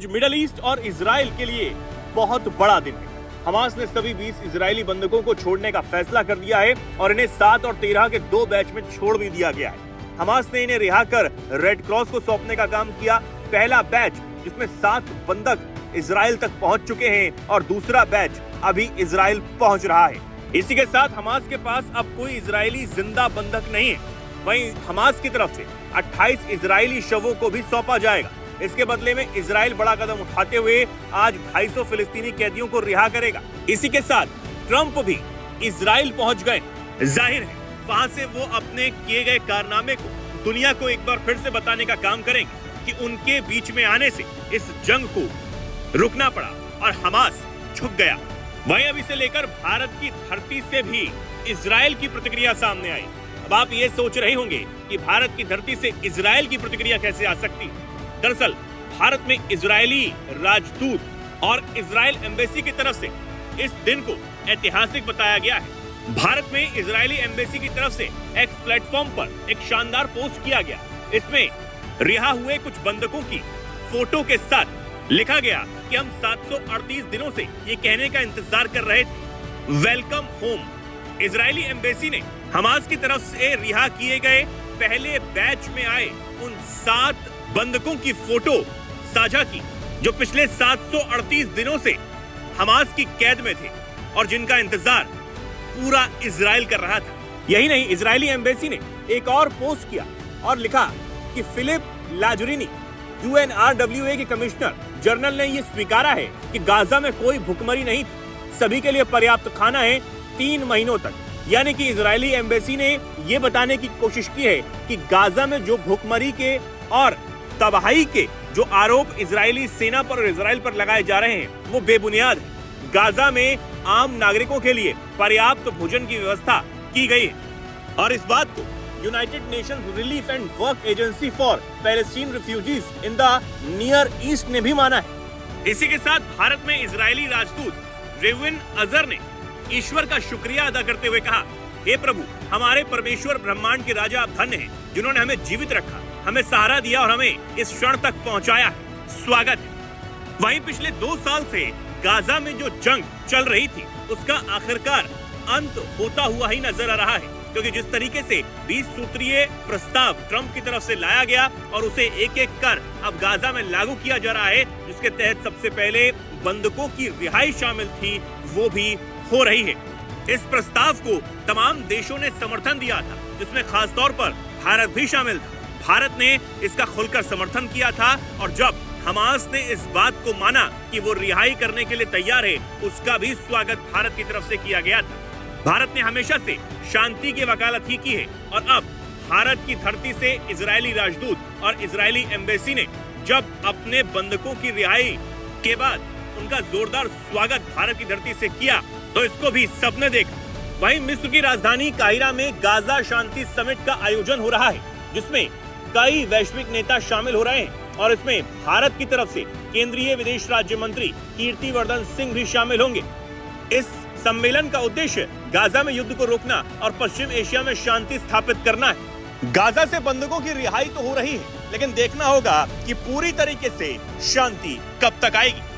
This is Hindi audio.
आज मिडल ईस्ट और इजराइल के लिए बहुत बड़ा दिन है। हमास ने सभी 20 इजरायली बंधकों को छोड़ने का फैसला कर दिया है और इन्हें 7 और 13 के 2 बैच में छोड़ भी दिया गया है। हमास ने इन्हें रिहा कर रेड क्रॉस को सौंपने का काम किया। पहला बैच जिसमें 7 बंधक इजराइल तक पहुंच चुके हैं और दूसरा बैच अभी इजराइल पहुंच रहा है। इसी के साथ हमास के पास अब कोई इजरायली जिंदा बंधक नहीं है। वहीं हमास की तरफ से 28 इजरायली शवों को भी सौंपा जाएगा। इसके बदले में इजराइल बड़ा कदम उठाते हुए आज 250 फिलिस्तीनी कैदियों को रिहा करेगा। इसी के साथ ट्रंप भी इजराइल पहुंच गए। जाहिर है वहां से वो अपने किए गए कारनामे को दुनिया को एक बार फिर से बताने का काम करेंगे कि उनके बीच में आने से इस जंग को रुकना पड़ा और हमास झुक गया। वहीं अब इसे लेकर भारत की धरती से भी इजराइल की प्रतिक्रिया सामने आई। अब आप ये सोच रहे होंगे कि भारत की धरती से इजराइल की प्रतिक्रिया कैसे आ सकती है। दरअसल भारत में इजरायली राजदूत और इजराइल एम्बेसी की तरफ से इस दिन को ऐतिहासिक बताया गया है। भारत में इजरायली एम्बेसी की तरफ से एक्स प्लेटफॉर्म पर एक शानदार पोस्ट किया गया। इसमें रिहा हुए कुछ बंधकों की फोटो के साथ लिखा गया कि हम 738 दिनों से ये कहने का इंतजार कर रहे थे, वेलकम होम। इजरायली एम्बेसी ने हमास की तरफ से रिहा किए गए पहले बैच में आए उन 7 बंधकों की फोटो साझा की जो पिछले 738 दिनों से हमास की कैद में थे और जिनका इंतजार पूरा इजराइल कर रहा था। यही नहीं, इजरायली एम्बेसी ने एक और पोस्ट किया और लिखा कि फिलिप लाजुरिनी UNRWA के कमिश्नर जनरल ने यह स्वीकारा है कि गाजा में कोई भुखमरी नहीं थी, सभी के लिए पर्याप्त खाना है 3 महीनों तक। यानी कि इजरायली एम्बेसी ने यह बताने की कोशिश की है कि गाजा में जो भुखमरी के और तबाही के जो आरोप इजरायली सेना पर और इजराइल पर लगाए जा रहे हैं वो बेबुनियाद है। गाजा में आम नागरिकों के लिए पर्याप्त भोजन की व्यवस्था की गई है और इस बात को United Nations relief and work agency for Palestine refugees in the near east ने भी माना है। इसी के साथ भारत में इजरायली राजदूत रेविन अजर ने ईश्वर का शुक्रिया अदा करते हुए कहा, हे प्रभु, हमारे परमेश्वर ब्रह्मांड के राजा आप धन्य हैं जिन्होंने हमें जीवित रखा, हमें सहारा दिया और हमें इस क्षण तक पहुंचाया है। स्वागत है। वहीं पिछले 2 साल से गाजा में जो जंग चल रही थी उसका आखिरकार अंत होता हुआ ही नजर आ रहा है, क्योंकि जिस तरीके से 20 सूत्रीय प्रस्ताव ट्रंप की तरफ से लाया गया और उसे एक एक कर अब गाजा में लागू किया जा रहा है, जिसके तहत सबसे पहले बंधकों की रिहाई शामिल थी, वो भी हो रही है। इस प्रस्ताव को तमाम देशों ने समर्थन दिया था, जिसमें खासतौर पर भारत भी शामिल था। भारत ने इसका खुलकर समर्थन किया था और जब हमास ने इस बात को माना कि वो रिहाई करने के लिए तैयार है, उसका भी स्वागत भारत की तरफ से किया गया था। भारत ने हमेशा से शांति की वकालत ही की है और अब भारत की धरती से इजरायली राजदूत और इजरायली एम्बेसी ने जब अपने बंधकों की रिहाई के बाद उनका जोरदार स्वागत भारत की धरती से किया तो इसको भी सबने देखा। वहीं मिस्र की राजधानी काहिरा में गाजा शांति समिट का आयोजन हो रहा है, जिसमें कई वैश्विक नेता शामिल हो रहे हैं और इसमें भारत की तरफ से केंद्रीय विदेश राज्य मंत्री कीर्तिवर्धन सिंह भी शामिल होंगे। इस सम्मेलन का उद्देश्य गाजा में युद्ध को रोकना और पश्चिम एशिया में शांति स्थापित करना है। गाजा से बंधकों की रिहाई तो हो रही है, लेकिन देखना होगा कि पूरी तरीके से शांति कब तक आएगी।